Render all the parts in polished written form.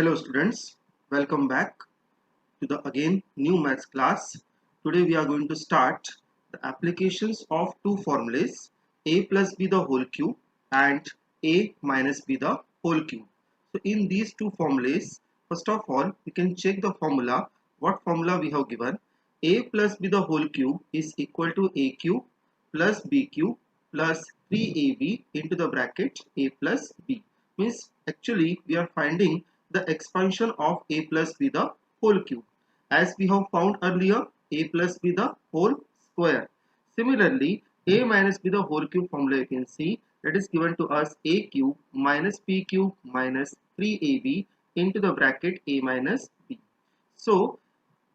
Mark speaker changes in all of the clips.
Speaker 1: Hello students, welcome back to the again new maths class. Today we are going to start the applications of two formulas, a plus b the whole cube and a minus b the whole cube. So in these two formulas, first of all we can check the formula. What formula we have given? A plus b the whole cube is equal to a cube plus b cube plus 3ab into the bracket a plus b. Means actually we are finding the expansion of a plus b the whole cube, as we have found earlier a plus b the whole square. Similarly, a minus b the whole cube formula you can see that is given to us a cube minus b cube minus 3ab into the bracket a minus b. So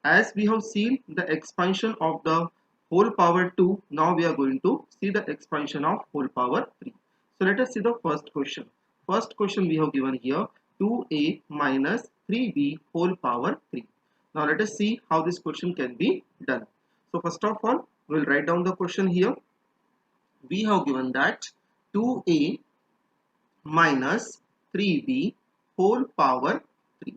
Speaker 1: as we have seen the expansion of the whole power 2, now we are going to see the expansion of whole power 3. So let us see the first question. First question we have given here 2a minus 3b whole power 3. Now let us see how this question can be done. So first of all, we will write down the question here. We have given that 2a minus 3b whole power 3.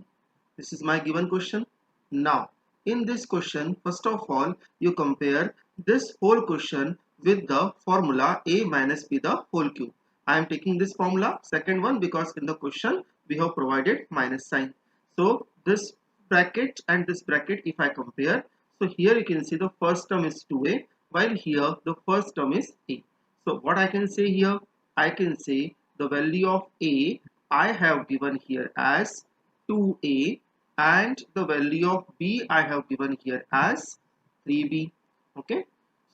Speaker 1: This is my given question. Now in this question, first of all, you compare this whole question with the formula a minus b the whole cube. I am taking this formula, second one, because in the question we have provided minus sign. So this bracket and this bracket, if I compare, so here you can see the first term is 2a, while here the first term is a. So what I can say here, I can say the value of a I have given here as 2a and the value of b I have given here as 3b. Okay,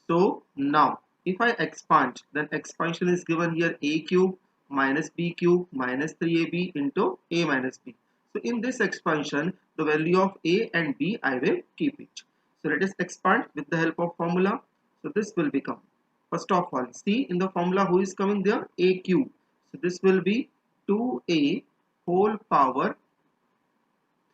Speaker 1: so now if I expand, then expansion is given here a cube minus b cube minus 3ab into a minus b. So in this expansion, the value of a and b I will keep it. So let us expand with the help of formula. So this will become, first of all, see in the formula who is coming there, a cube. So this will be 2a whole power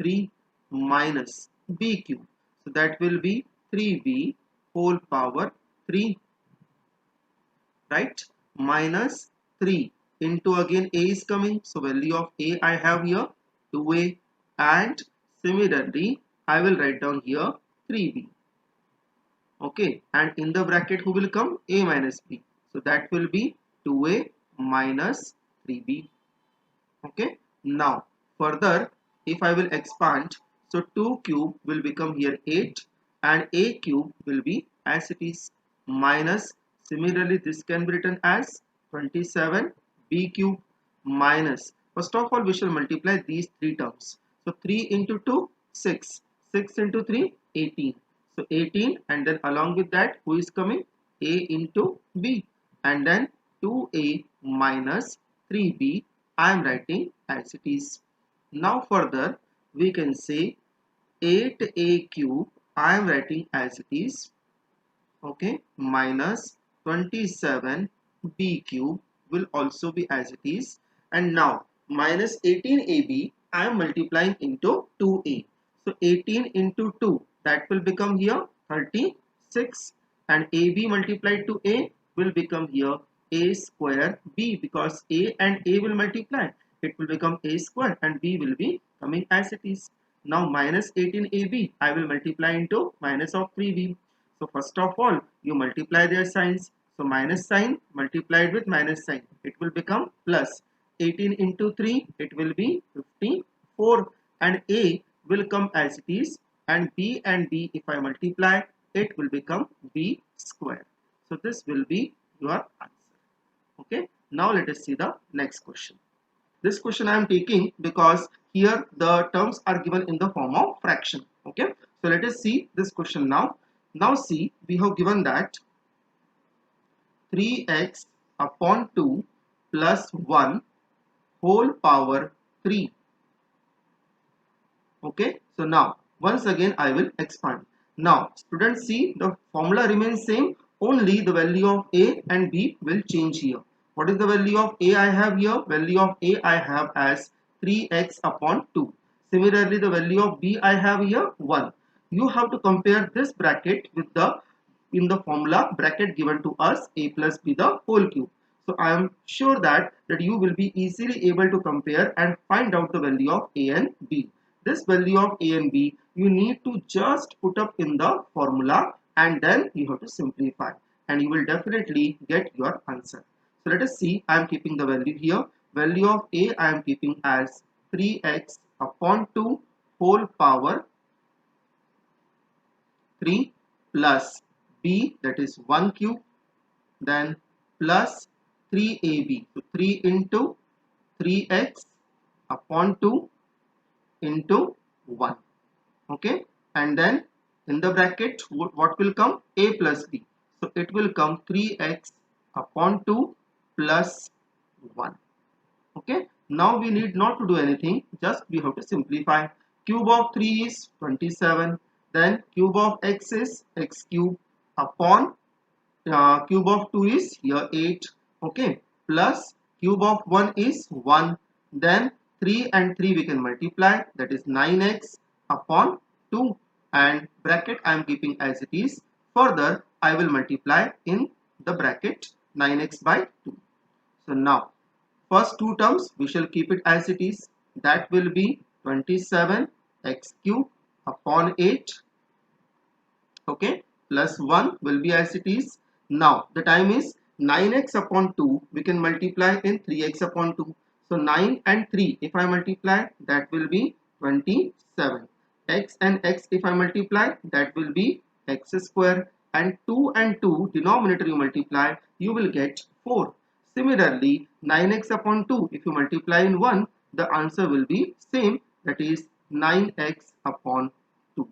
Speaker 1: 3 minus b cube. So that will be 3b whole power 3, right? Minus 3 into again a is coming. So value of a I have here 2a, and similarly I will write down here 3b. Okay, and in the bracket who will come? A minus b. So that will be 2a minus 3b. Okay, now further if I will expand, so 2 cube will become here 8 and a cube will be as it is, minus, similarly this can be written as 27 b cube minus, first of all we shall multiply these three terms. So 3 into 2 6, 6 into 3 18. So 18, and then along with that who is coming? A into b, and then 2a minus 3b I am writing as it is. Now further we can say 8a cube I am writing as it is, okay, minus 27b cube will also be as it is, and now minus 18ab I am multiplying into 2a. So 18 into 2, that will become here 36, and ab multiplied to a will become here a square b, because a and a will multiply, it will become a square and b will be coming as it is. Now minus 18ab I will multiply into minus of 3b. So first of all you multiply their signs. So minus sign multiplied with minus sign, it will become plus. 18 into 3, it will be 54, and a will come as it is, and b if I multiply, it will become b square. So this will be your answer. Okay, now let us see the next question. This question I am taking because here the terms are given in the form of fraction. Okay, so let us see this question now. Now see, we have given that 3x upon 2 plus 1 whole power 3. Okay, so now once again I will expand. Now students, see the formula remains same, only the value of a and b will change here. What is the value of a I have here? Value of a I have as 3x upon 2. Similarly the value of b I have here 1. You have to compare this bracket with the, in the formula, bracket given to us a plus b the whole cube. So I am sure that you will be easily able to compare and find out the value of A and B. This value of A and B you need to just put up in the formula and then you have to simplify and you will definitely get your answer. So let us see, I am keeping the value here. Value of A I am keeping as 3x upon 2 whole power 3 plus B, that is 1 cube, then plus 3ab, so 3 into 3x upon 2 into 1, okay, and then in the bracket what will come? A plus B, so it will come 3x upon 2 plus 1, okay. Now we need not to do anything, just we have to simplify. Cube of 3 is 27, then cube of x is x cube upon cube of 2 is here 8, okay, plus cube of 1 is 1, then 3 and 3 we can multiply, that is 9x upon 2, and bracket I am keeping as it is. Further I will multiply in the bracket 9x by 2. So now first two terms we shall keep it as it is, that will be 27 x cube upon 8, okay, plus 1 will be as it is. Now the time is 9x upon 2 we can multiply in 3x upon 2, so 9 and 3 if I multiply that will be 27, x and x if I multiply that will be x square, and 2 and 2 denominator you multiply you will get 4. Similarly 9x upon 2 if you multiply in 1 the answer will be same, that is 9x upon 2.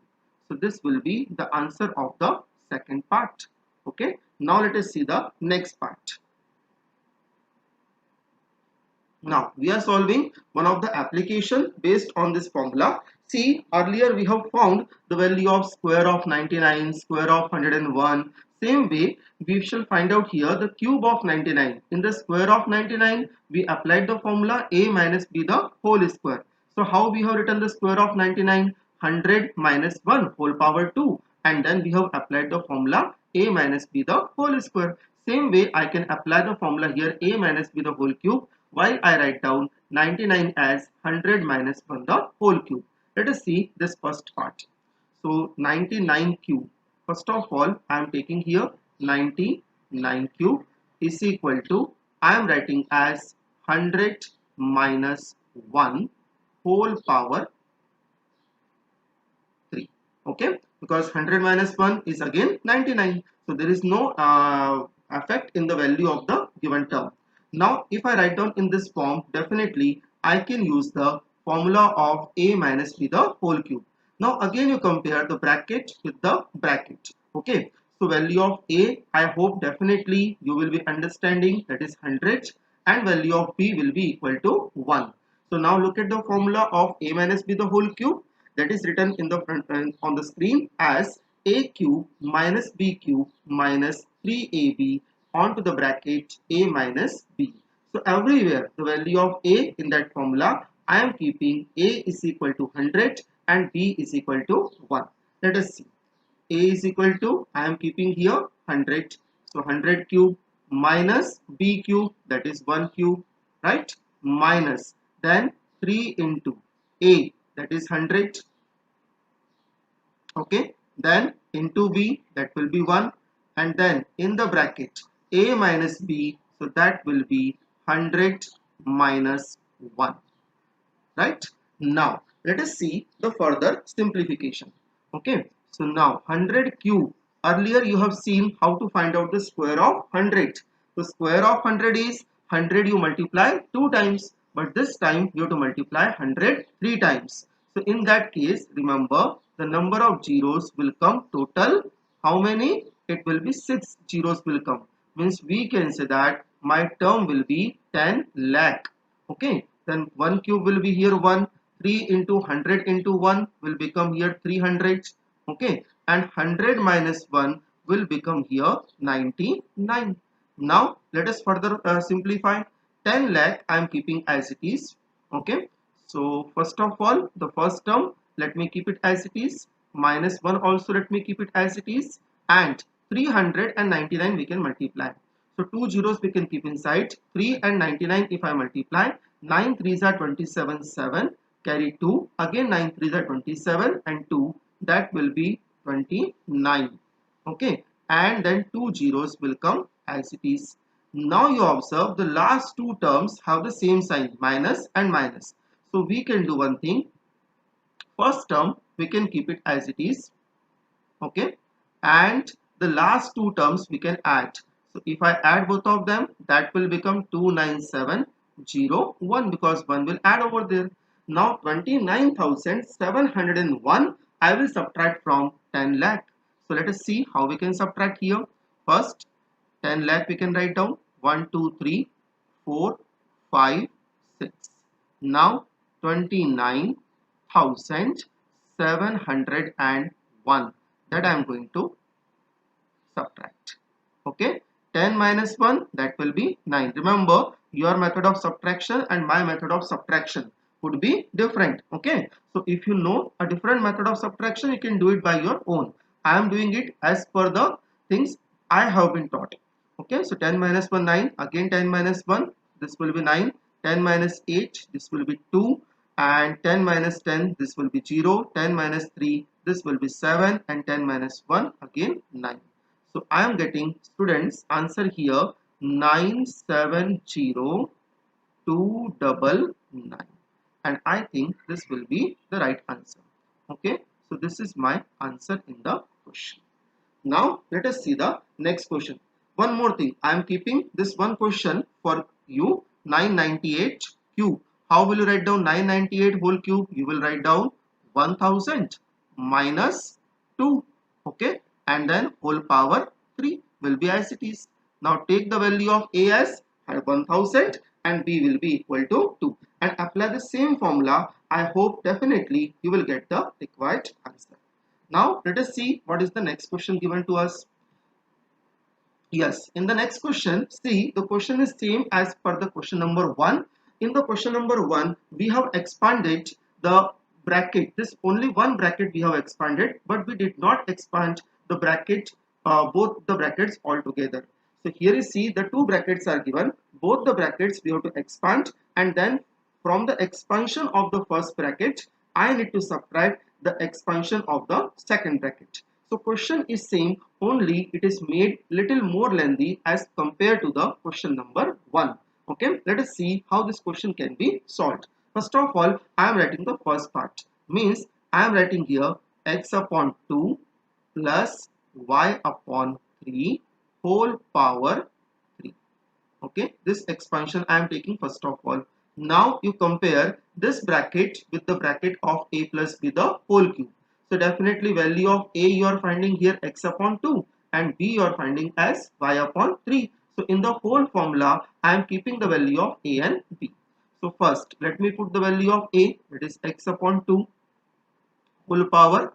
Speaker 1: So this will be the answer of the second part. Okay, now let us see the next part. Now we are solving one of the application based on this formula. See, earlier we have found the value of square of 99, square of 101. Same way we shall find out here the cube of 99. In the square of 99 we applied the formula a minus b the whole square. So how we have written the square of 99? 100 minus 1 whole power 2, and then we have applied the formula a minus b the whole square. Same way I can apply the formula here a minus b the whole cube while I write down 99 as 100 minus 1 the whole cube. Let us see this first part. So 99 cube. First of all I am taking here 99 cube is equal to, I am writing as 100 minus 1 whole power 3, okay, because 100 minus 1 is again 99, so there is no effect in the value of the given term. Now if I write down in this form, definitely I can use the formula of a minus b the whole cube. Now again you compare the bracket with the bracket, okay. So value of a, I hope definitely you will be understanding, that is 100, and value of b will be equal to 1. So now look at the formula of a minus b the whole cube, that is written in the front on the screen as a cube minus b cube minus 3ab onto the bracket a minus b. So everywhere the value of a in that formula I am keeping a is equal to 100 and b is equal to 1. Let us see. A is equal to, I am keeping here 100, so 100 cube minus b cube, that is 1 cube, right, minus then 3 into a, that is 100, okay, then into b, that will be 1, and then in the bracket a minus b, so that will be 100 minus 1, right. Now let us see the further simplification. Okay, so now 100 cube, earlier you have seen how to find out the square of 100. The square of 100 is 100 you multiply 2 times, but this time you have to multiply 100 3 times. So in that case, remember the number of zeros will come total. How many? It will be 6 zeros will come. Means we can say that my term will be 10 lakh. Okay, then 1 cube will be here 1, 3 into 100 into 1 will become here 300, okay, and 100 minus 1 will become here 99. Now let us further simplify. 10 lakh I am keeping as it is, okay. So first of all the first term let me keep it as it is, minus 1 also let me keep it as it is, and 399 we can multiply. So 2 zeros we can keep inside. 3 and 99 if I multiply. 9 3s are 27, 7. Carry 2. Again 9 3s are 27 and 2. That will be 29. Okay. And then 2 zeros will come as it is. Now you observe the last two terms have the same sign, minus and minus. So we can do one thing. First term we can keep it as it is. Okay, and the last two terms we can add. So if I add both of them, that will become 29701 because 1 will add over there. Now 29,701 I will subtract from 10 lakh. So let us see how we can subtract here. First 10 lakh we can write down 1 2 3 4 5 6. Now 29,701 that I am going to subtract. Okay, 10 minus 1 that will be 9. Remember, your method of subtraction and my method of subtraction would be different. Okay, so if you know a different method of subtraction, you can do it by your own. I am doing it as per the things I have been taught. Okay, so 10 minus 1 9, again 10 minus 1 this will be 9, 10 minus 8 this will be 2, and 10 minus 10 this will be 0, 10 minus 3 this will be 7, and 10 minus 1 again 9. So I am getting students answer here 970299, and I think this will be the right answer. Okay, so this is my answer in the question. Now let us see the next question. One more thing, I am keeping this one question for you. 998 cube. How will you write down 998 whole cube? You will write down 1000 minus 2. Okay, and then whole power 3 will be as it is. Now take the value of a as 1000 and b will be equal to 2 and apply the same formula. I hope definitely you will get the required answer. Now let us see what is the next question given to us. Yes, in the next question, see the question is same as per the question number 1. In the question number 1, we have expanded the bracket. This only one bracket we have expanded, but we did not expand the bracket, both the brackets altogether. So here you see the two brackets are given. Both the brackets we have to expand, and then from the expansion of the first bracket, I need to subtract the expansion of the second bracket. So question is same, only it is made little more lengthy as compared to the question number 1. Okay, let us see how this question can be solved. First of all, I am writing the first part. Means I am writing here x upon 2 plus y upon 3 whole power 3. Okay, this expansion I am taking first of all. Now you compare this bracket with the bracket of a plus b the whole cube. So definitely value of a you are finding here x upon 2 and b you are finding as y upon 3. So in the whole formula I am keeping the value of a and b. So first let me put the value of a, that is x upon 2 whole power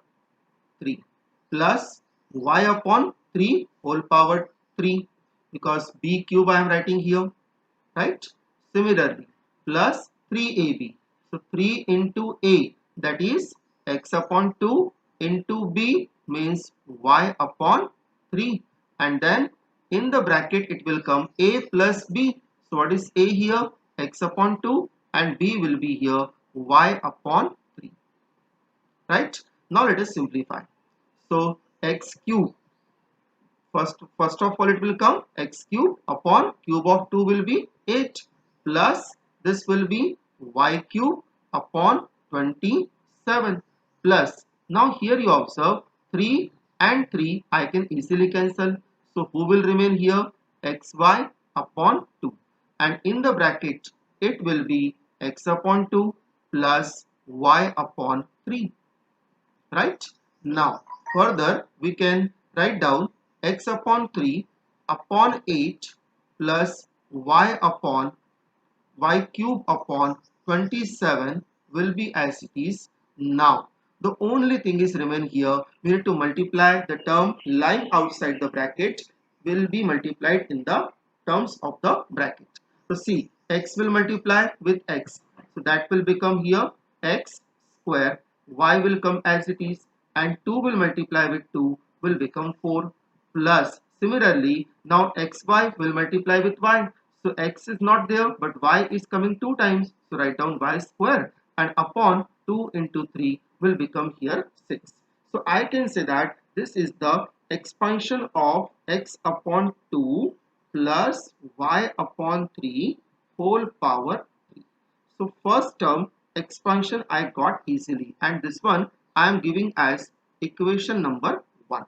Speaker 1: 3 plus y upon 3 whole power 3, because b cube I am writing here, right? Similarly plus 3ab. So 3 into a, that is x upon 2 into b means y upon 3, and then in the bracket it will come a plus b. So what is a here? X upon 2, and b will be here y upon 3, right? Now let us simplify. So x cube, first of all it will come x cube upon cube of 2 will be 8 plus this will be y cube upon 27 plus, now here you observe 3 and 3 I can easily cancel. So who will remain here? Xy upon 2, and in the bracket it will be x upon 2 plus y upon 3, right? Now further we can write down x upon 3 upon 8 plus y upon y cube upon 27 will be as it is. Now the only thing is remain here, we need to multiply the term lying outside the bracket will be multiplied in the terms of the bracket. So see, x will multiply with x, so that will become here x square, y will come as it is, and 2 will multiply with 2 will become 4 plus Similarly, now xy will multiply with y. So x is not there, but y is coming 2 times. So write down y square, and upon 2 into 3 will become here 6. So I can say that this is the expansion of x upon 2 plus y upon 3 whole power 3. So first term expansion I got easily, and this one I am giving as equation number 1.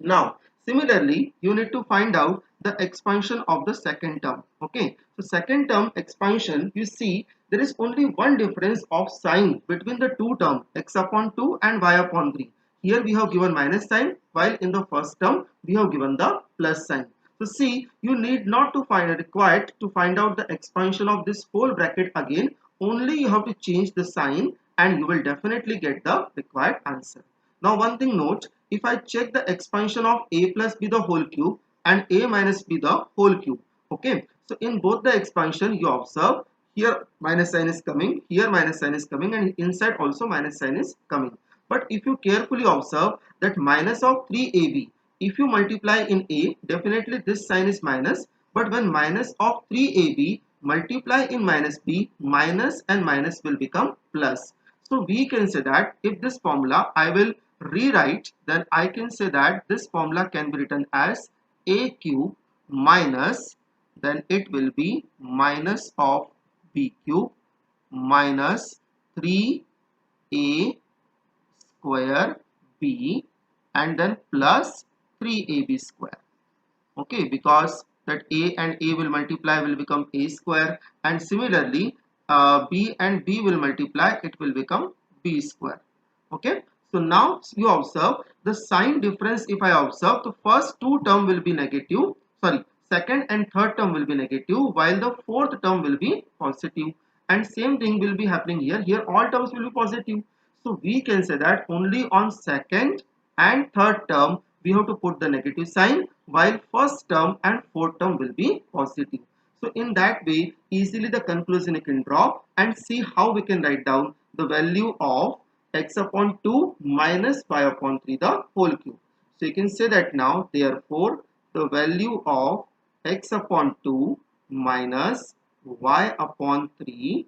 Speaker 1: Now, similarly, you need to find out the expansion of the second term. Okay, so second term expansion, you see there is only one difference of sign between the two terms x upon 2 and y upon 3. Here we have given minus sign, while in the first term we have given the plus sign. So see, you need not to find required to find out the expansion of this whole bracket again. Only you have to change the sign and you will definitely get the required answer. Now one thing note, if I check the expansion of a plus b the whole cube and a minus b the whole cube, okay, so in both the expansion you observe here minus sign is coming, here minus sign is coming, and inside also minus sign is coming. But if you carefully observe that minus of 3ab, if you multiply in a, definitely this sign is minus, but when minus of 3ab multiply in minus b, minus and minus will become plus. So we can say that if this formula I will rewrite, then I can say that this formula can be written as a cube minus, then it will be minus of b cube minus 3a square b and then plus 3ab square. Okay, because that a and a will multiply will become a square, and similarly b and b will multiply, it will become b square. Okay, so now you observe the sign difference. If I observe, the first two term will be negative, sorry, second and third term will be negative, while the fourth term will be positive, and same thing will be happening here. Here all terms will be positive. So we can say that only on second and third term we have to put the negative sign, while first term and fourth term will be positive. So in that way, easily the conclusion you can draw and see how we can write down the value of x upon 2 minus y upon 3 the whole cube. So you can say that now, therefore the value of x upon 2 minus y upon 3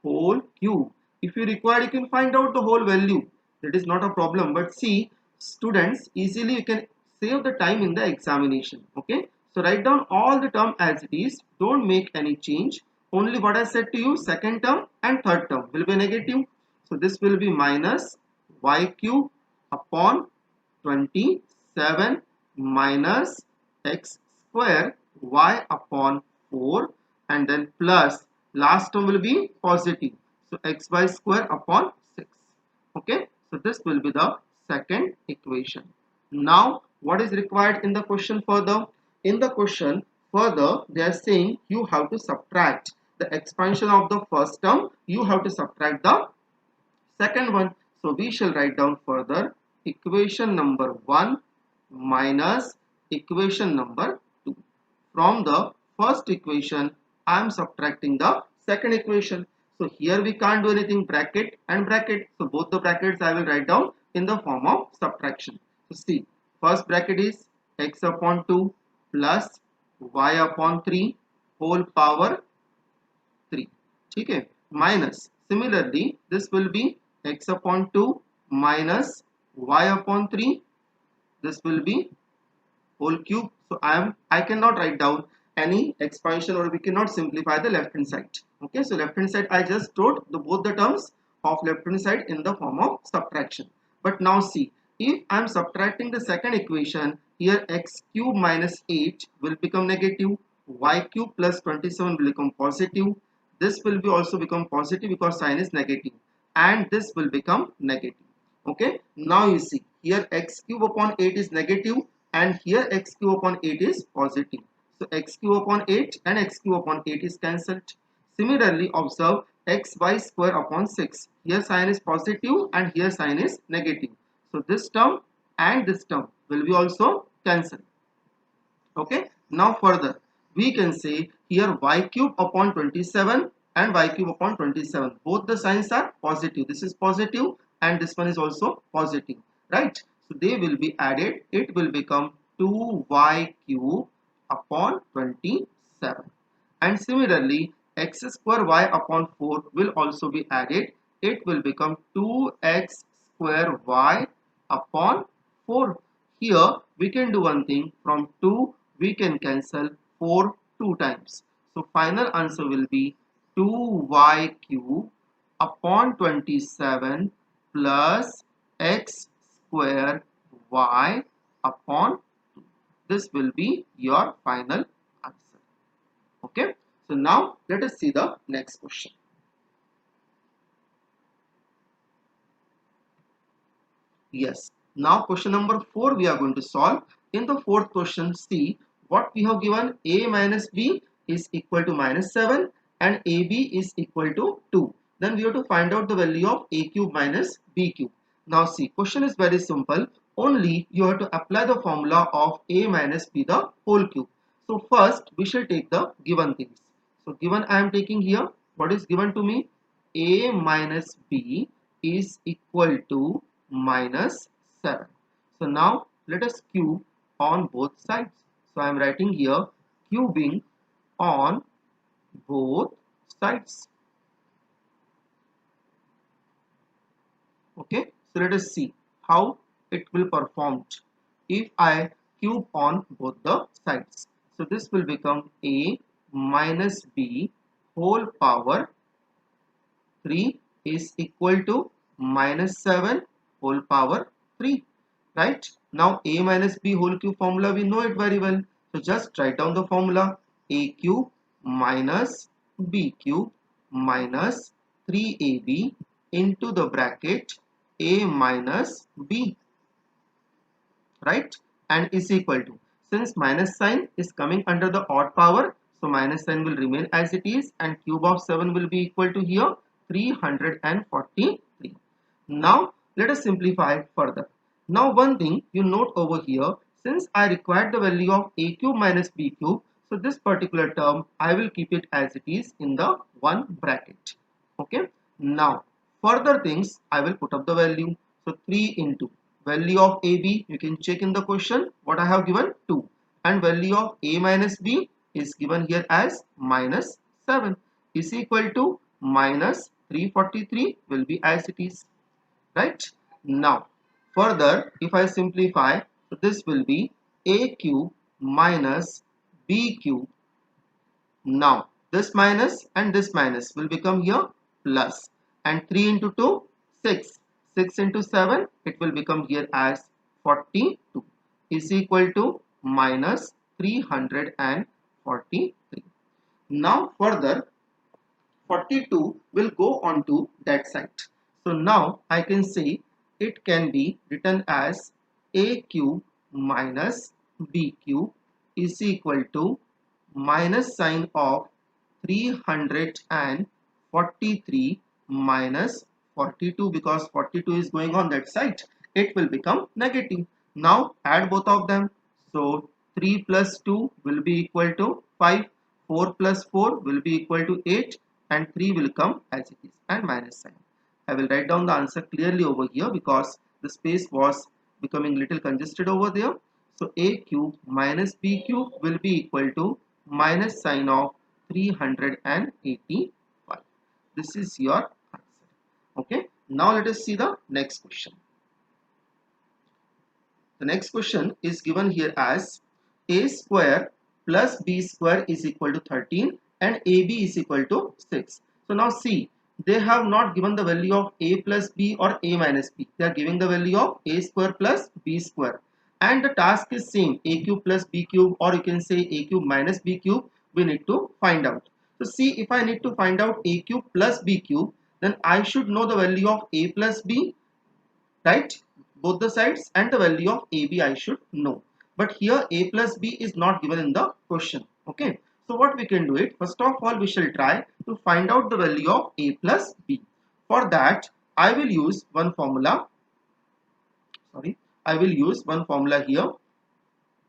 Speaker 1: whole cube. If you require, you can find out the whole value. That is not a problem. But see, students, easily you can save the time in the examination. Okay. So write down all the term as it is. Don't make any change. Only what I said to you, second term and third term will be negative. So this will be minus y cube upon 27 minus x square y upon 4, and then plus last term will be positive, so xy square upon 6. Okay, so this will be the second equation. Now what is required in the question further? In the question further, they are saying you have to subtract the expansion of the first term, you have to subtract the second one. So we shall write down further equation number 1 minus equation number 2. From the first equation, I am subtracting the second equation. So here we can't do anything, bracket and bracket. So both the brackets I will write down in the form of subtraction. So see, first bracket is x upon 2 plus y upon 3 whole power 3. Okay, minus, similarly this will be x upon 2 minus y upon 3, this will be whole cube. So I cannot write down any expansion, or we cannot simplify the left hand side. Okay, so left hand side I just wrote both the terms of left hand side in the form of subtraction. But now see, if I am subtracting the second equation, here x cube minus 8 will become negative, y cube plus 27 will become positive, this will be also become positive because sign is negative, and this will become negative. Okay, now you see here x cube upon 8 is negative and here x cube upon 8 is positive. So x cube upon 8 and x cube upon 8 is cancelled. Similarly, observe xy square upon 6. Here sign is positive and here sign is negative. So this term and this term will be also cancelled. Okay, now further we can say here y cube upon 27 and y cube upon 27, both the signs are positive. This is positive and this one is also positive, right? So they will be added, it will become 2y cube upon 27. And similarly, x square y upon 4 will also be added. It will become 2x square y upon 4. Here we can do one thing. From 2 we can cancel 4 2 times. So final answer will be 2y cube upon 27 plus x square y upon 2. This will be your final answer. Okay. So now let us see the next question. Yes. Now question number 4 we are going to solve. In the fourth question, see what we have given. A minus b is equal to minus 7 and ab is equal to 2. Then we have to find out the value of a cube minus b cube. Now see, question is very simple. Only you have to apply the formula of a minus b the whole cube. So first we shall take the given things. So given I am taking here, what is given to me? A minus b is equal to minus 7. So now let us cube on both sides. So I am writing here cubing on both sides. Okay, so let us see how it will perform if I cube on both the sides. So this will become a minus b whole power 3 is equal to minus 7 whole power 3, right? Now a minus b whole cube formula we know it very well. So just write down the formula. A cube minus b cube minus 3ab into the bracket a minus b, right? And is equal to, since minus sign is coming under the odd power, so minus sign will remain as it is and cube of 7 will be equal to here 343. Now let us simplify further. Now one thing you note over here, since I required the value of a cube minus b cube, so this particular term I will keep it as it is in the one bracket. Okay. Now further things I will put up the value. So 3 into value of AB, you can check in the question what I have given 2, and value of A minus B is given here as minus 7 is equal to minus 343 will be as it is, right? Now further if I simplify, so this will be A cube minus B cube. Now this minus and this minus will become here plus, and 3 into 2 6, 6 into 7 it will become here as 42 is equal to minus 343. Now further 42 will go on to that side. So now I can say it can be written as a cube minus b cube is equal to minus sign of 343 minus 42, because 42 is going on that side, it will become negative. Now add both of them. So 3 plus 2 will be equal to 5, 4 plus 4 will be equal to 8, and 3 will come as it is and minus sign. I will write down the answer clearly over here because the space was becoming little congested over there. So a cube minus b cube will be equal to minus sign of 385. This is your answer. Okay. Now let us see the next question. The next question is given here as a square plus b square is equal to 13 and ab is equal to 6. So now see, they have not given the value of a plus b or a minus b. They are giving the value of a square plus b square. And the task is same, a cube plus b cube, or you can say a cube minus b cube, we need to find out. So see, if I need to find out a cube plus b cube, then I should know the value of a plus b, right? Both the sides, and the value of AB I should know. But here a plus b is not given in the question. Okay. So what we can do it, first of all we shall try to find out the value of a plus b. For that I will use one formula. I will use one formula here.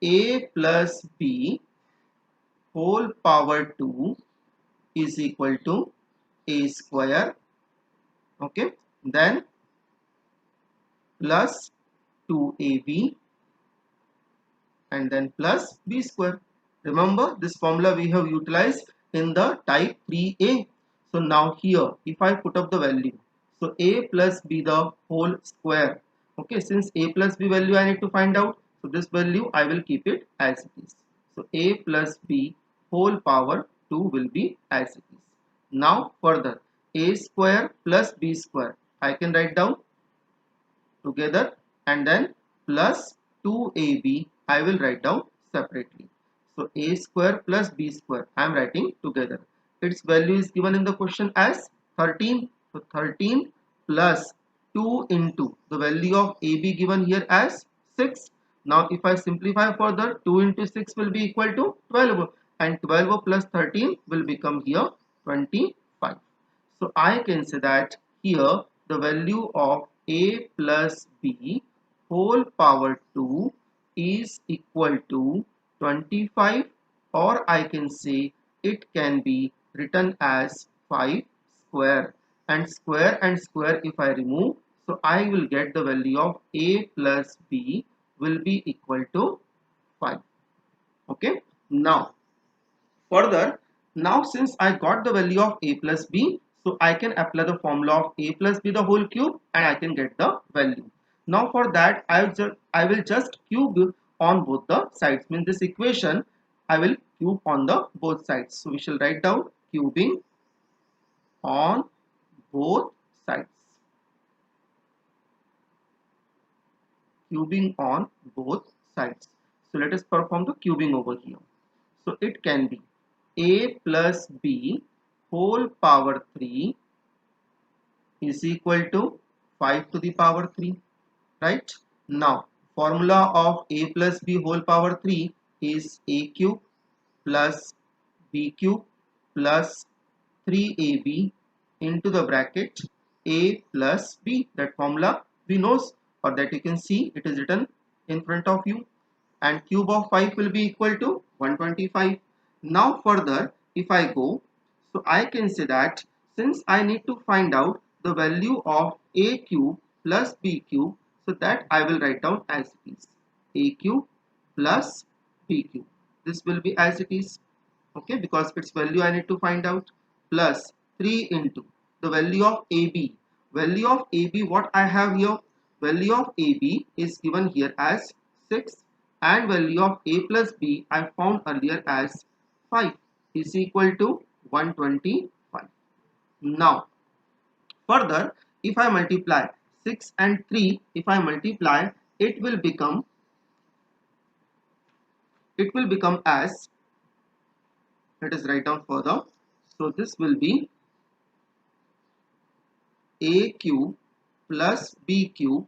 Speaker 1: A plus b whole power 2 is equal to a square. Okay. Then plus 2ab and then plus b square. Remember, this formula we have utilized in the type 3a. So now here, if I put up the value, so a plus b the whole square. Okay, since a plus b value I need to find out, so this value I will keep it as it is. So a plus b whole power 2 will be as it is. Now further, a square plus b square I can write down together, and then plus 2ab I will write down separately. So a square plus b square I am writing together. Its value is given in the question as 13. So 13 plus 2 into the value of ab given here as 6. Now if I simplify further, 2 into 6 will be equal to 12, and 12 plus 13 will become here 25. So I can say that here the value of a plus b whole power 2 is equal to 25, or I can say it can be written as 5 square, and square if I remove, so I will get the value of a plus b will be equal to 5. Okay, now further, now since I got the value of a plus b, so I can apply the formula of a plus b the whole cube and I can get the value. Now for that I will just cube on both the sides. Means this equation I will cube on the both sides. So we shall write down cubing on both sides. Cubing on both sides. So let us perform the cubing over here. So it can be a plus b whole power 3 is equal to 5 to the power 3, right? Now formula of a plus b whole power 3 is a cube plus b cube plus 3ab into the bracket a plus b. That formula we knows, or that you can see it is written in front of you, and cube of 5 will be equal to 125. Now further if I go, so I can say that since I need to find out the value of a cube plus b cube, so that I will write down as it is a cube plus b cube. This will be as it is, okay, because its value I need to find out, plus 3 into the value of ab. Value of ab what I have here, value of ab is given here as 6, and value of a plus b I found earlier as 5 is equal to 125. Now further if I multiply 6 and 3, if I multiply, it will become as, let us write down further. So this will be a cube plus b cube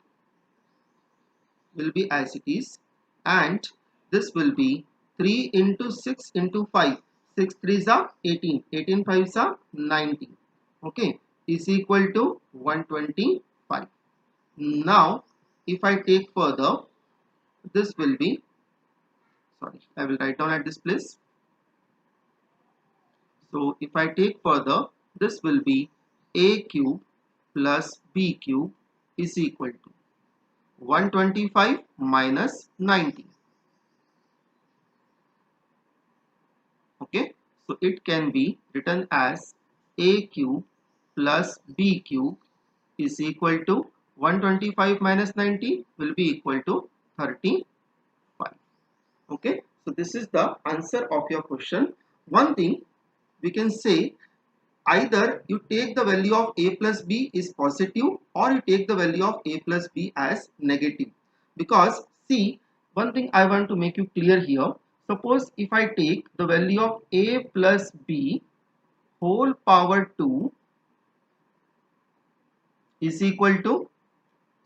Speaker 1: will be as it is, and this will be 3 into 6 into 5. 6 3s are 18, 18 5s are 90, okay, is equal to 125. Now if I take further, this will be, sorry, I will write down at this place. So if I take further, this will be a cube plus b cube is equal to 125 minus 90. Okay, so it can be written as a cube plus b cube is equal to 125 minus 90 will be equal to 35. Okay, so this is the answer of your question. One thing we can say, either you take the value of a plus b is positive, or you take the value of a plus b as negative. Because see, one thing I want to make you clear here, suppose if I take the value of a plus b whole power 2 is equal to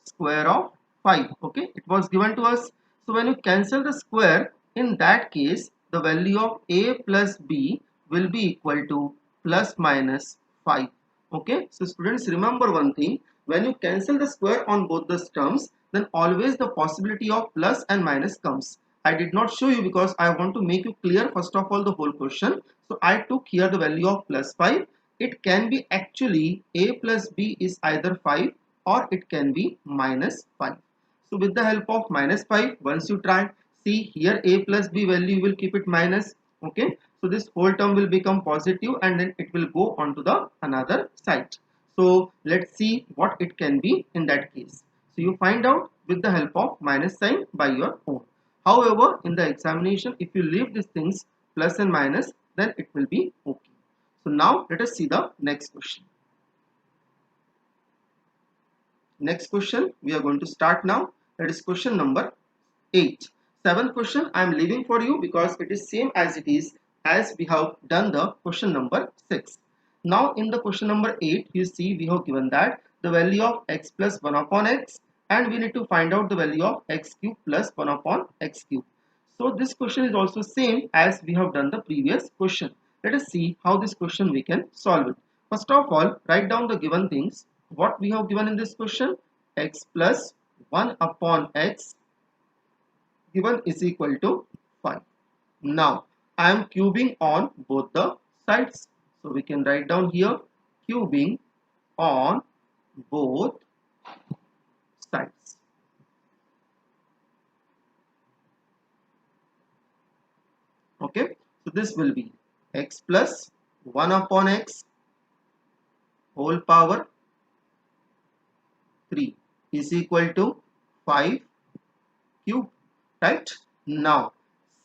Speaker 1: square of 5, okay, it was given to us. So when you cancel the square, in that case the value of a plus b will be equal to plus minus 5. Okay, so students, remember one thing, when you cancel the square on both the terms, then always the possibility of plus and minus comes. I did not show you because I want to make you clear first of all the whole question. So I took here the value of plus 5. It can be actually a plus b is either 5 or it can be minus 5. So with the help of minus 5, once you try, See here, a plus b value you will keep it minus. Okay, so this whole term will become positive and then it will go on to the another side. So let's see what it can be in that case. So you find out with the help of minus sign by your own. However, in the examination, if you leave these things plus and minus, then it will be okay. So now let us see the next question. Next question we are going to start now. That is question number 8. Seventh question I am leaving for you because it is same as it is as we have done the question number 6. Now in the question number 8 you see we have given that the value of x plus 1 upon x, and we need to find out the value of x cube plus 1 upon x cube. So this question is also same as we have done the previous question. Let us see how this question we can solve it. First of all, write down the given things. What we have given in this question, x plus 1 upon x given is equal to 5. Now I am cubing on both the sides. So we can write down here cubing on both sides. Okay, so this will be x plus 1 upon x whole power 3 is equal to 5 cube, right? Now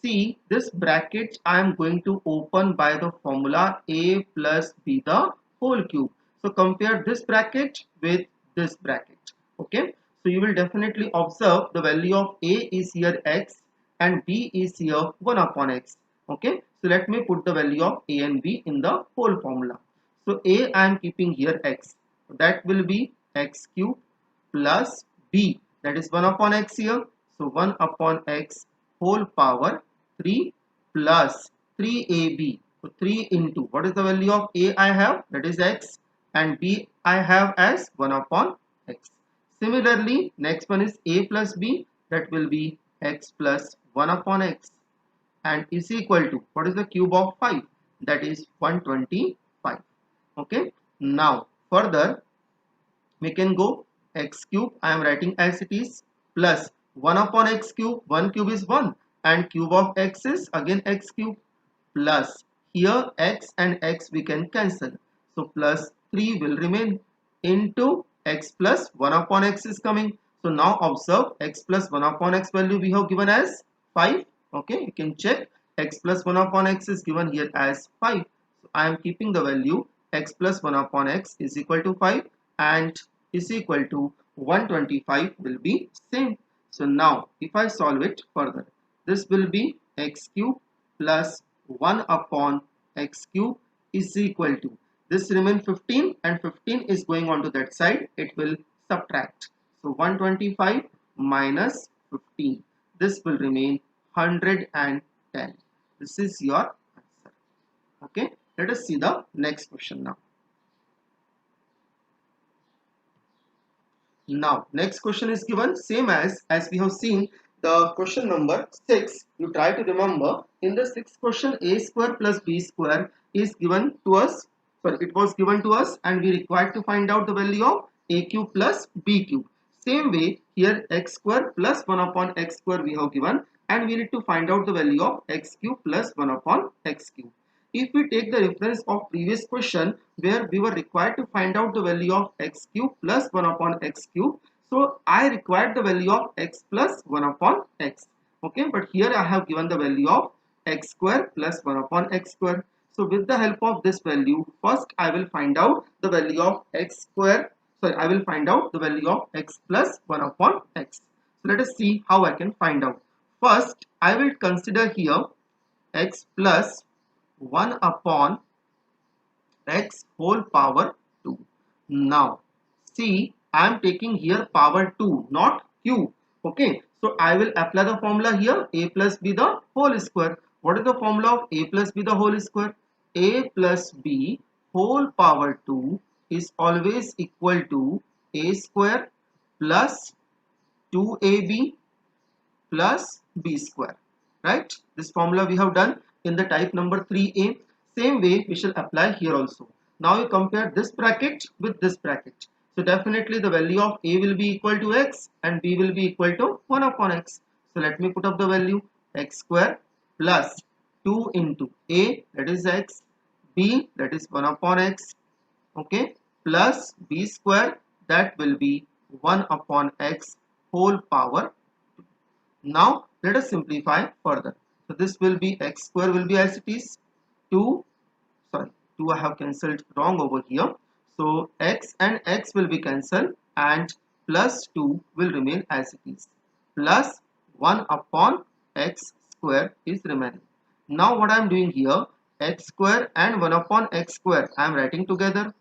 Speaker 1: see this bracket I am going to open by the formula a plus b the whole cube. So compare this bracket with this bracket. Okay, so you will definitely observe the value of a is here x and b is here 1 upon x. Okay, so let me put the value of a and b in the whole formula. So a I am keeping here x, that will be x cube plus b, that is 1 upon x here. So 1 upon x whole power 3 plus 3ab. So 3 into what is the value of a I have, that is x, and b I have as 1 upon x. Similarly, next one is a plus b, that will be x plus 1 upon x, and is equal to what is the cube of 5, that is 125. Okay, now further we can go x cube I am writing as it is plus 1 upon x cube, 1 cube is 1 and cube of x is again x cube, plus here x and x we can cancel, so plus 3 will remain into x plus 1 upon x is coming. So now observe x plus 1 upon x value we have given as 5. Okay, you can check x plus 1 upon x is given here as 5. So I am keeping the value x plus 1 upon x is equal to 5 and is equal to 125 will be same. So now if I solve it further, this will be x cube plus 1 upon x cube is equal to, this remain 15 and 15 is going on to that side, it will subtract. So 125 minus 15, this will remain 110. This is your answer. Okay, let us see the next question now. Now next question is given same as we have seen the question number 6. You try to remember in the sixth question a square plus b square is given to us. Sorry, it was given to us and we required to find out the value of a cube plus b cube. Same way here x square plus 1 upon x square we have given and we need to find out the value of x cube plus 1 upon x cube. If we take the reference of previous question where we were required to find out the value of x cube plus 1 upon x cube, so I required the value of x plus 1 upon x. Okay, but here I have given the value of x square plus 1 upon x square. So with the help of this value, first I will find out the value of x square. Sorry, I will find out the value of x plus 1 upon x. So let us see how I can find out. First, I will consider here x plus 1 upon x whole power 2. Now see, I am taking here power 2, not cube. Okay, so I will apply the formula here a plus b the whole square. What is the formula of a plus b the whole square? A plus b whole power 2 is always equal to a square plus 2ab plus b square, right? This formula we have done in the type number 3a. Same way we shall apply here also. Now you compare this bracket with this bracket. So definitely the value of a will be equal to x and b will be equal to 1 upon x. So let me put up the value x square plus 2 into a, that is x, b, that is 1 upon x, okay, plus b square, that will be 1 upon x whole power. Now let us simplify further. So this will be x square will be as it is 2, sorry, 2 I have cancelled wrong over here. So x and x will be cancelled and plus 2 will remain as it is, plus 1 upon x square is remaining. Now what I am doing here, x square and 1 upon x square I am writing together,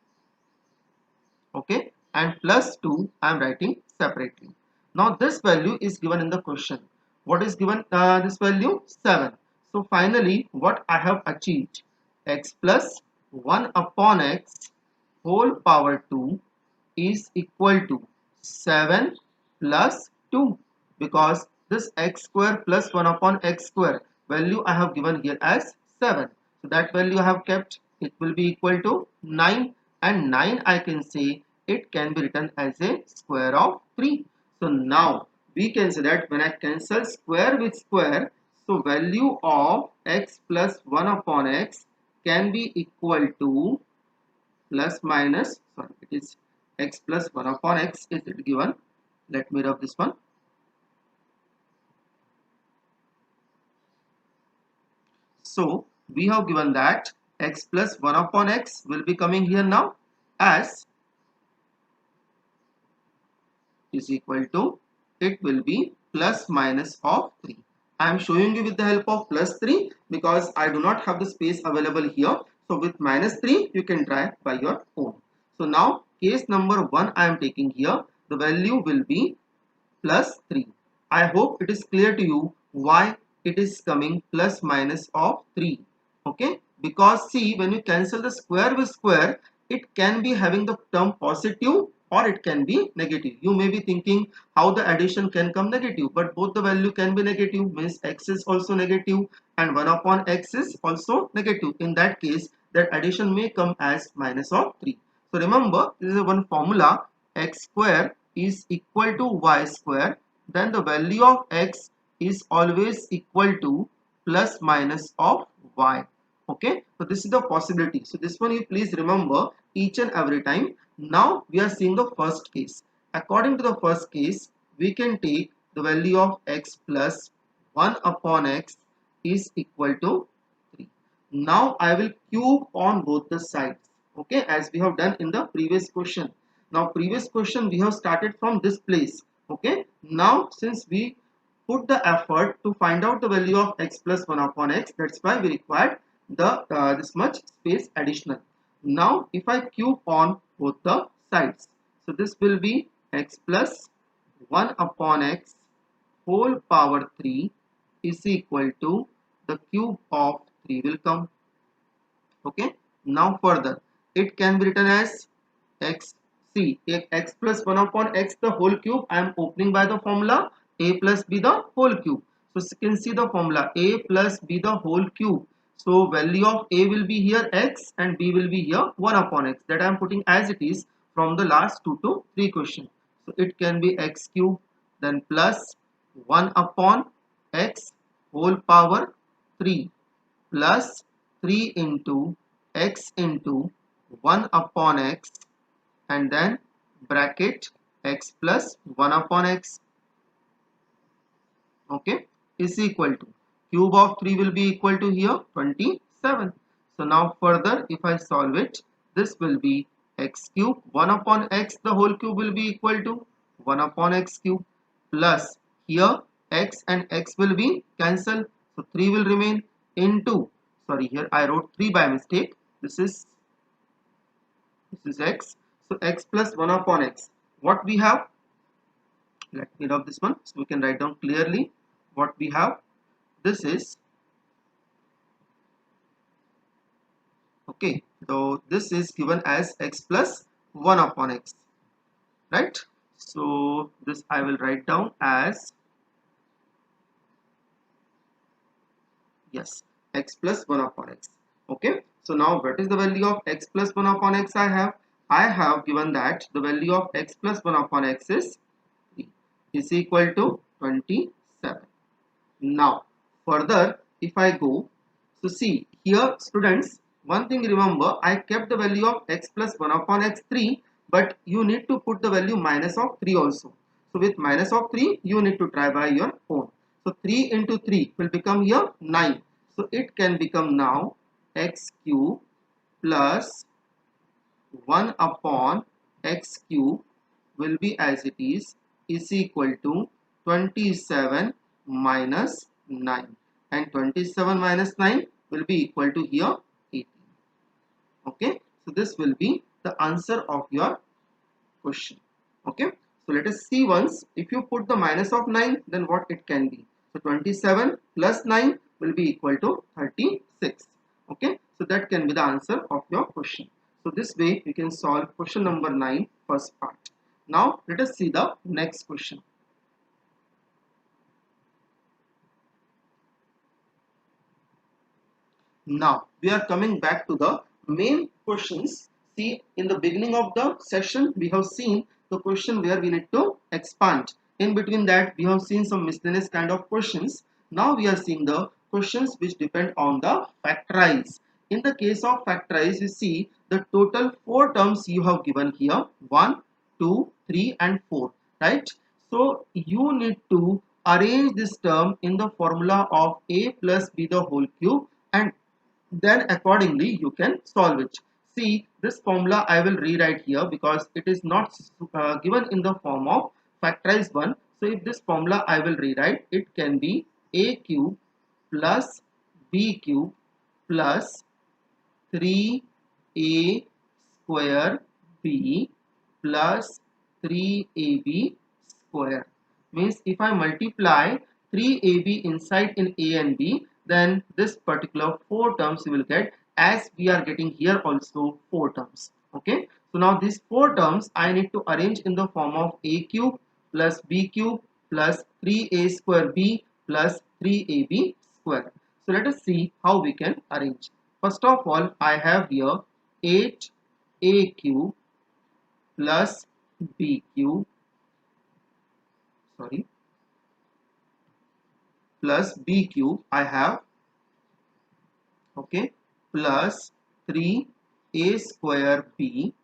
Speaker 1: okay, and plus 2 I am writing separately. Now this value is given in the question. What is given? This value 7. So finally what I have achieved, x plus 1 upon x whole power 2 is equal to 7 plus 2, because this x square plus 1 upon x square value I have given here as 7. So that value I have kept, it will be equal to 9, and 9 I can say it can be written as a square of 3. So now we can say that when I cancel square with square, so value of x plus 1 upon x can be equal to plus minus, sorry, it is x plus 1 upon x is it given. Let me rub this one. So we have given that x plus 1 upon x will be coming here now as is equal to, it will be plus minus of 3. I am showing you with the help of plus 3 because I do not have the space available here. So with minus 3 you can try by your own. So now case number 1 I am taking here, the value will be plus 3. I hope it is clear to you why it is coming plus minus of 3. Okay, because see, when you cancel the square with square, it can be having the term positive or it can be negative. You may be thinking how the addition can come negative, but both the value can be negative, means x is also negative and 1 upon x is also negative. In that case, that addition may come as minus of 3. So remember, this is one formula, x square is equal to y square, then the value of x is always equal to plus minus of y. Okay, so this is the possibility. So this one you please remember each and every time. Now we are seeing the first case. According to the first case, we can take the value of x plus 1 upon x is equal to 3. Now I will cube on both the sides, okay, as we have done in the previous question. Now previous question we have started from this place, okay. Now since we put the effort to find out the value of x plus 1 upon x, that's why we required the this much space additional. Now if I cube on both the sides, so this will be x plus 1 upon x whole power 3 is equal to the cube of 3 will come. Okay, now further it can be written as x, see, x plus 1 upon x the whole cube, I am opening by the formula a plus b the whole cube. So you can see the formula a plus b the whole cube. So value of a will be here x and b will be here 1 upon x, that I am putting as it is from the last 2 to 3 question. So it can be x cube, then plus 1 upon x whole power 3 plus 3 into x into 1 upon x and then bracket x plus 1 upon x, okay, is equal to cube of 3 will be equal to here 27. So now further if I solve it, this will be x cube 1 upon x the whole cube will be equal to 1 upon x cube plus here x and x will be cancelled, so 3 will remain into, sorry, here I wrote 3 by mistake, this is x. So x plus 1 upon x, what we have, let me rub this one so we can write down clearly what we have. This is, okay, so this is given as x plus 1 upon x, right? So this I will write down as, yes, x plus 1 upon x. Okay, so now what is the value of x plus 1 upon x I have given that the value of x plus 1 upon x is 3 is equal to 27. Now further if I go, so see here students, one thing remember, I kept the value of x plus 1 upon x 3, but you need to put the value minus of 3 also. So with minus of 3 you need to try by your own. So 3 into 3 will become here 9. So it can become now x cube plus 1 upon x cube will be as it is equal to 27 minus 9, and 27 minus 9 will be equal to here 18. Okay, so this will be the answer of your question. Okay, so let us see once, if you put the minus of 9 then what it can be. So 27 plus 9 will be equal to 36. Okay, so that can be the answer of your question. So this way you can solve question number 9 first part. Now let us see the next question. Now we are coming back to the main questions. See, in the beginning of the session we have seen the question where we need to expand. In between that we have seen some miscellaneous kind of questions. Now we are seeing the questions which depend on the factorize. In the case of factorize, you see the total 4 terms you have given here, 1, 2, 3 and 4, right? So you need to arrange this term in the formula of a plus b the whole cube, and then accordingly you can solve it. See, this formula I will rewrite here because it is not given in the form of factorized one. So if this formula I will rewrite, it can be a cube plus b cube plus 3a square b plus 3ab square. Means if I multiply 3ab inside in a and b, then this particular 4 terms you will get, as we are getting here also 4 terms. Okay, so now these 4 terms I need to arrange in the form of a cube plus b cube plus 3a square b plus 3ab square. So let us see how we can arrange. First of all, I have here 8a cube plus b cube, sorry, plus b cube I have, okay, plus 3a square b,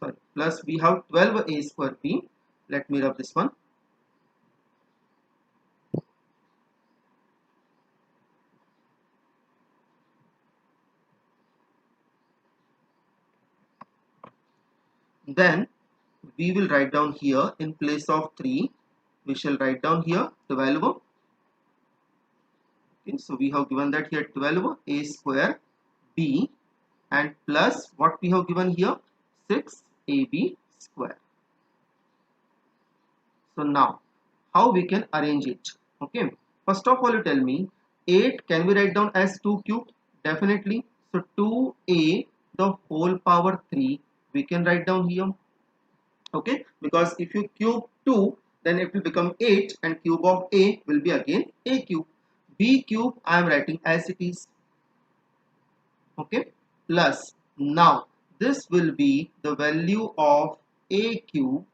Speaker 1: sorry, plus we have 12a square b. Let me rub this one. Then we will write down here in place of 3, we shall write down here 12. Okay, so we have given that here 12a square b, and plus what we have given here 6ab square. So now how we can arrange it? Okay, first of all you tell me 8 can we write down as 2 cubed? Definitely. So 2a the whole power 3 we can write down here. Okay, because if you cube 2 then it will become 8, and cube of a will be again a cube. B cube I am writing as it is. Okay, plus now this will be the value of a cube,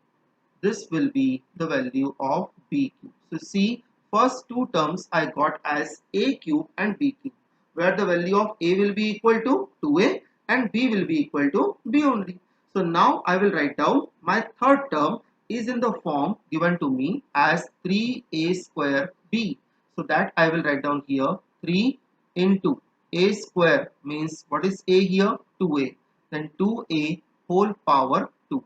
Speaker 1: this will be the value of b cube. So see, first 2 terms I got as a cube and b cube, where the value of a will be equal to 2a and b will be equal to b only. So now I will write down my third term is in the form given to me as 3a square b. So that I will write down here 3 into a square, means what is a here? 2a. Then 2a whole power 2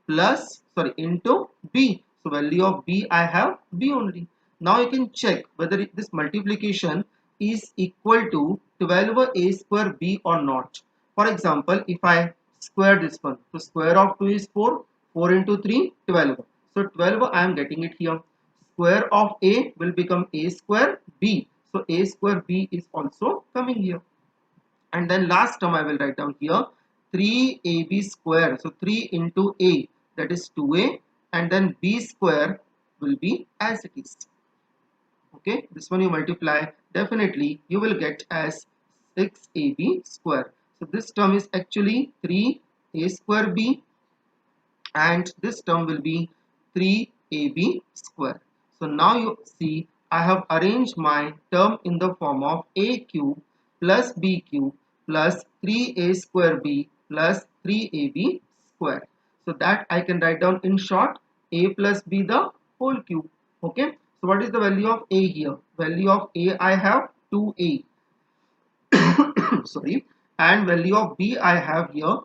Speaker 1: plus, sorry, into b. So value of b I have b only. Now you can check whether this multiplication is equal to 12a square b or not. For example, if I square this one, so square of 2 is 4, 4 into 3 12. So 12 I am getting it here. Square of a will become a square b. So a square b is also coming here. And then last term I will write down here 3ab square. So 3 into a, that is 2a, and then b square will be as it is. Okay, this one you multiply, definitely you will get as 6ab square. So this term is actually 3a square b, and this term will be 3ab square. So now you see I have arranged my term in the form of a cube plus b cube plus 3a square b plus 3ab square. So that I can write down in short a plus b the whole cube. Okay. So what is the value of a here? Value of a I have 2a. Sorry. And value of b I have here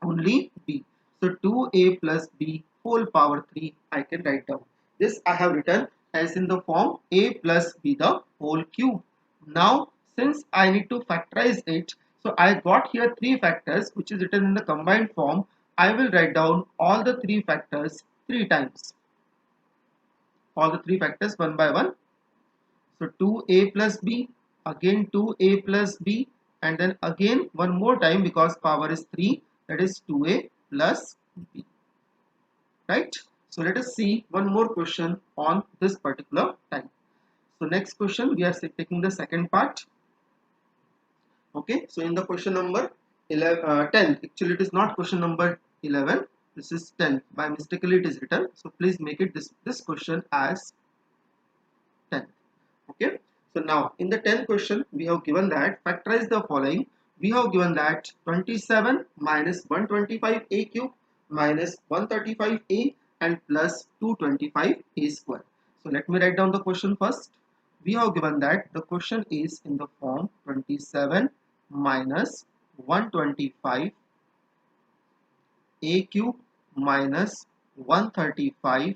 Speaker 1: only b. So 2a plus b whole power 3 I can write down. This I have written as in the form a plus b the whole cube. Now since I need to factorize it, so I got here three factors which is written in the combined form. I will write down all the three factors three times. All the three factors one by one. So 2a plus b, again 2a plus b, and then again one more time because power is 3, that is 2a plus b. Right? So let us see one more question on this particular type. So next question we are taking the second part. Okay, so in the question number 10, actually it is not question number 11, this is 10, by mistakenly it is written, so please make it this question as 10. Okay, so now in the 10th question we have given that factorize the following. We have given that 27 minus 125a cube minus 135a and plus 225a square. So let me write down the question first. We have given that the question is in the form 27 minus 125 a cube minus 135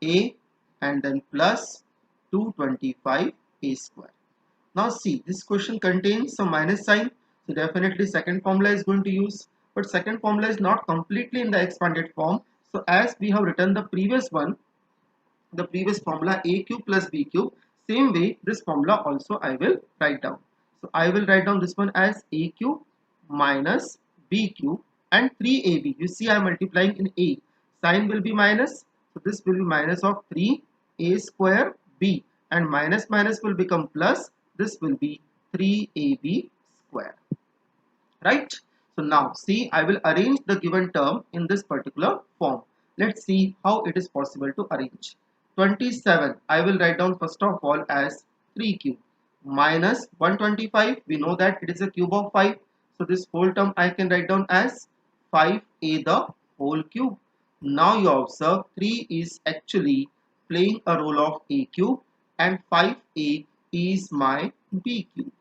Speaker 1: a and then plus 225 a square. Now see, this question contains some minus sign, so definitely second formula is going to use, but second formula is not completely in the expanded form. So as we have written the previous one, the previous formula a cube plus b cube, same way this formula also I will write down. So I will write down this one as a cube minus b cube and 3ab. You see I am multiplying in a, sign will be minus, so this will be minus of 3a square b, and minus minus will become plus, this will be 3ab square. Right? So now see, I will arrange the given term in this particular form. Let's see how it is possible to arrange. 27 I will write down first of all as 3 cube minus 125, we know that it is a cube of 5, so this whole term I can write down as 5a the whole cube. Now you observe 3 is actually playing a role of a cube and 5a is my b cube.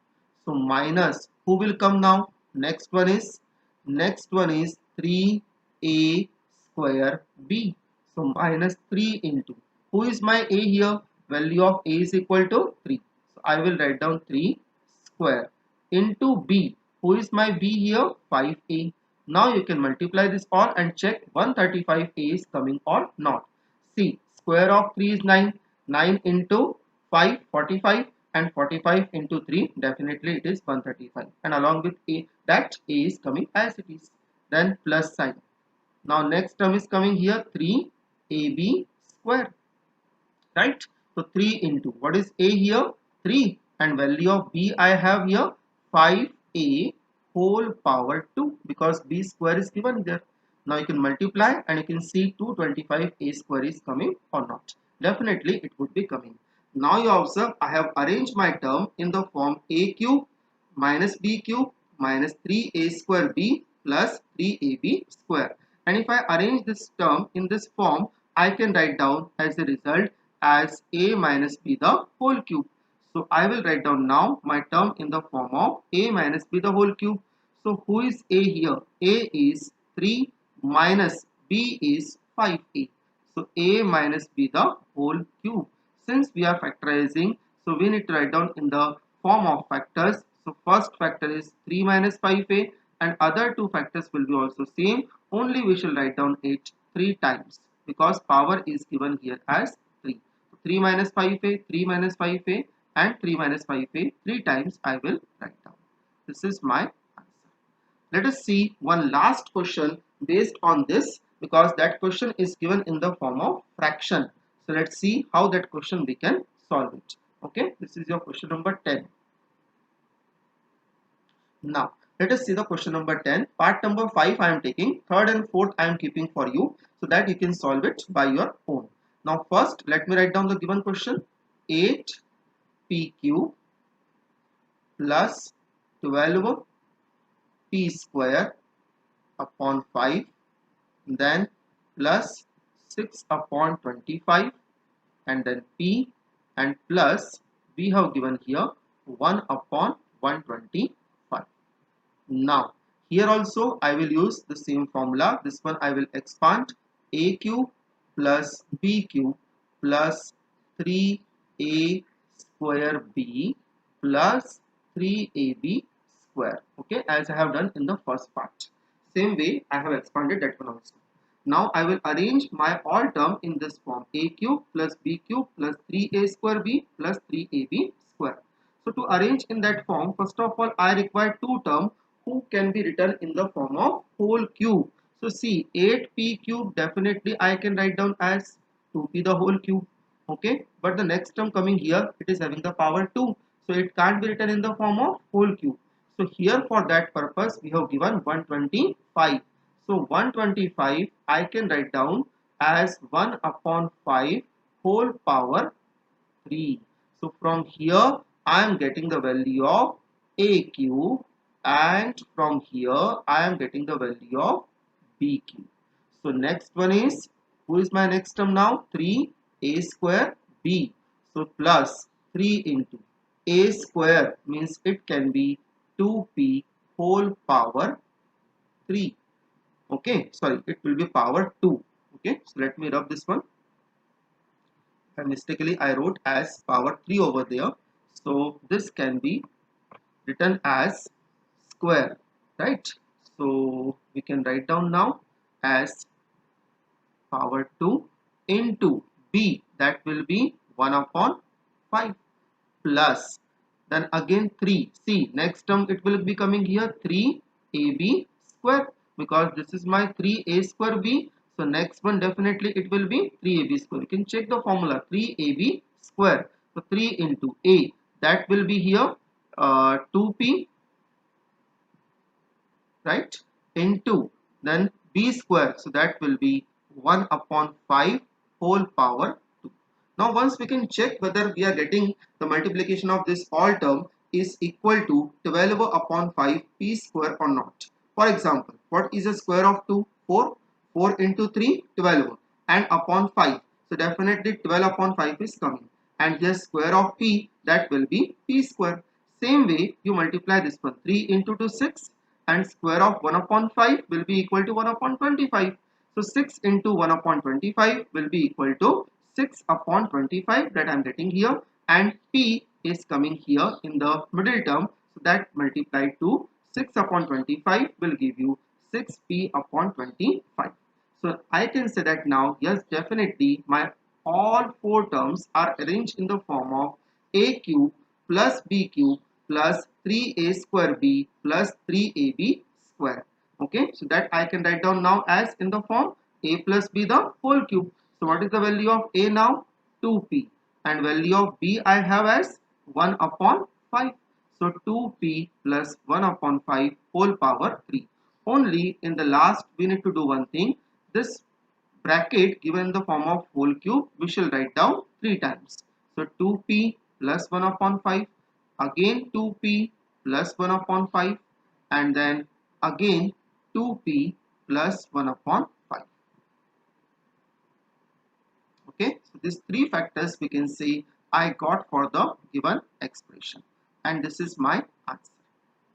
Speaker 1: So minus who will come now? Next one is 3a square b. So minus 3 into, who is my a here? Value of a is equal to 3. So I will write down 3 square into b. Who is my b here? 5a. Now you can multiply this all and check 135a is coming or not. See, square of 3 is 9. 9 into 5, 45, and 45 into 3, definitely it is 135. And along with a, that a is coming as it is. Then plus sign. Now next term is coming here 3ab square. Right? So 3 into, what is a here? 3, and value of b I have here 5a whole power 2, because b square is given there. Now you can multiply and you can see 225a square is coming or not. Definitely it would be coming. Now you observe I have arranged my term in the form a cube minus b cube minus 3a square b plus 3ab square. And if I arrange this term in this form, I can write down as a result as a minus b the whole cube. So I will write down now my term in the form of a minus b the whole cube. So who is a here? A is 3 minus b is 5a. So a minus b the whole cube. Since we are factorizing, so we need to write down in the form of factors. So first factor is 3 minus 5a, and other two factors will be also same, only we shall write down it 3 times because power is given here as 3. 3 minus 5a, 3 minus 5a, and 3 minus 5a 3 times I will write down. This is my answer. Let us see one last question based on this, because that question is given in the form of fraction. So let's see how that question we can solve it. Okay, this is your question number 10. Now let us see the question number 10. Part number 5 I am taking, third and fourth I am keeping for you so that you can solve it by your own. Now first let me write down the given question. 8pq plus 12p square upon 5, then plus 6 upon 25, and then p, and plus we have given here 1 upon 125. Now here also I will use the same formula. This one I will expand. AQ plus BQ plus 3A square B plus 3AB square. Okay, as I have done in the first part. Same way I have expanded that one also. Now I will arrange my all term in this form. AQ plus BQ plus 3A square B plus 3AB square. So to arrange in that form, first of all I require two terms who can be written in the form of whole cube. So see, 8p cube definitely I can write down as 2p the whole cube. Okay, but the next term coming here, it is having the power 2. So it can't be written in the form of whole cube. So here for that purpose we have given 125. So 125 I can write down as 1 upon 5 whole power 3. So from here I am getting the value of a cube, and from here I am getting the value of b cube. So next one is, who is my next term now? 3a square b. So plus 3 into a square means it can be 2p whole power 3. Okay, sorry, it will be power 2. Okay, so let me rub this one. And mistakenly I wrote as power 3 over there. So this can be written as square, right? So we can write down now as power 2 into b, that will be 1 upon 5, plus then again 3. See, next term it will be coming here 3ab square, because this is my 3a square b. So next one definitely it will be 3ab square. You can check the formula, 3ab square. So 3 into a, that will be here 2p, right, into then b square. So that will be 1 upon 5 whole power 2. Now once we can check whether we are getting the multiplication of this all term is equal to 12 upon 5 p square or not. For example, what is the square of 2? 4. 4 into 3, 12, and upon 5. So definitely 12 upon 5 is coming. And here square of p, that will be p square. Same way you multiply this one, 3 into 2, 6, and square of 1 upon 5 will be equal to 1 upon 25. So 6 into 1 upon 25 will be equal to 6 upon 25 that I am getting here, and p is coming here in the middle term. So that multiplied to 6 upon 25 will give you 6p upon 25. So I can say that now, yes, definitely my all four terms are arranged in the form of a cube plus b cube plus 3a square b plus 3ab square. Okay, so that I can write down now as in the form a plus b the whole cube. So what is the value of a now? 2p, and value of b I have as 1 upon 5. So 2p plus 1 upon 5 whole power 3. Only in the last we need to do one thing. This bracket given in the form of whole cube we shall write down 3 times. So 2p plus 1 upon 5, again 2p plus 1 upon 5, and then again 2p plus 1 upon 5. Okay, so these three factors we can say I got for the given expression, and this is my answer.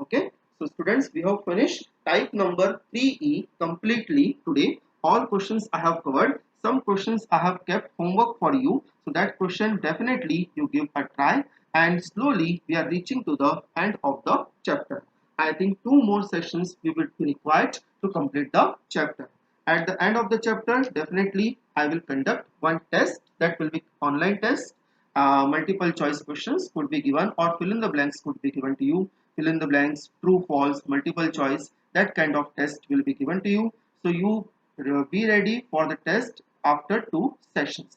Speaker 1: Okay, so students, we have finished type number 3E completely today. All questions I have covered. Some questions I have kept homework for you, so that question definitely you give a try, and slowly we are reaching to the end of the chapter. I think 2 more sessions we will be required to complete the chapter. At the end of the chapter, definitely I will conduct one test, that will be online test. Multiple choice questions could be given, or fill in the blanks could be given to you. Fill in the blanks, true, false, multiple choice, that kind of test will be given to you. So you be ready for the test after 2 sessions.